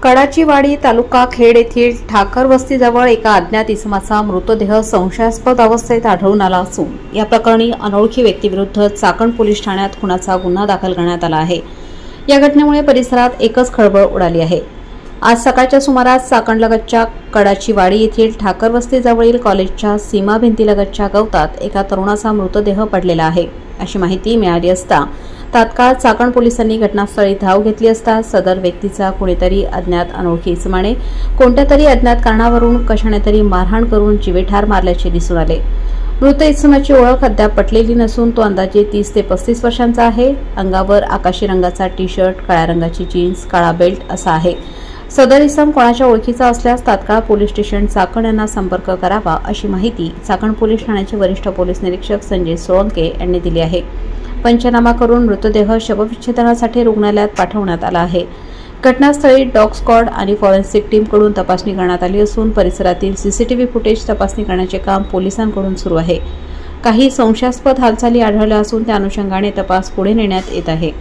कडाचीवाडी तालुका खेड येथील ठाकर वस्तीजवळ एका अज्ञात इसमाचा मृतदेह संशयास्पद अवस्थेत आढळून आला असून या प्रकरणी अनोळखी व्यक्तीविरुद्ध चाकण पोलीस ठाण्यात खुनाचा गुन्हा दाखल करण्यात आला आहे। या घटनेमुळे परिसरात एकच खळबळ उडाली आहे। आज सकाळच्या सुमारास चाकणलगतच्या कडाचीवाडी येथील ठाकर वस्तीजवळील कॉलेजच्या सीमा भिंतीलगतच्या गवतात एका तरुणाचा मृतदेह पडलेला आहे अशी माहिती मिळाली असता तात्काळ चाकण पोलिसांनी घटनास्थळी धाव घेतली असता सदर व्यक्तीचा कुणीतरी अज्ञात अनोळखी इसमाने कोणत्या तरी अज्ञात कारणावरून कशाने तरी मारहाण करून जीवेठार मारल्याचे दिसून आले। मृत इसमाची ओळख अद्याप पटलेली नसून तो अंदाजे 30 ते 35 वर्षांचा आहे। अंगावर आकाशी रंगाचा टी-शर्ट, काळ्या रंगाची जीन्स, काळा बेल्ट असा आहे। सदर इसम कोणाच्या ओळखीचा असल्यास तात्काळ पोलीस स्टेशन चाकण यांना संपर्क करावा अशी माहिती चाकण पोलीस ठाण्याचे वरिष्ठ पोलीस निरीक्षक संजय सोळंके यांनी दिली आहे। पंचनामा करून मृतदेह शवविच्छेदनासाठी रुग्णालयात पाठवण्यात आला आहे। घटनास्थळी डॉग स्क्वॉड आणि फॉरेन्सिक टीमकडून तपासणी करण्यात आली असून परिसरातील सीसीटीव्ही फुटेज तपासणी करण्याचे काम पोलिसांकडून सुरू आहे। काही संशयास्पद हालचाली आढळल्या असून त्या अनुषंगाने तपास पुढे नेण्यात येत आहे।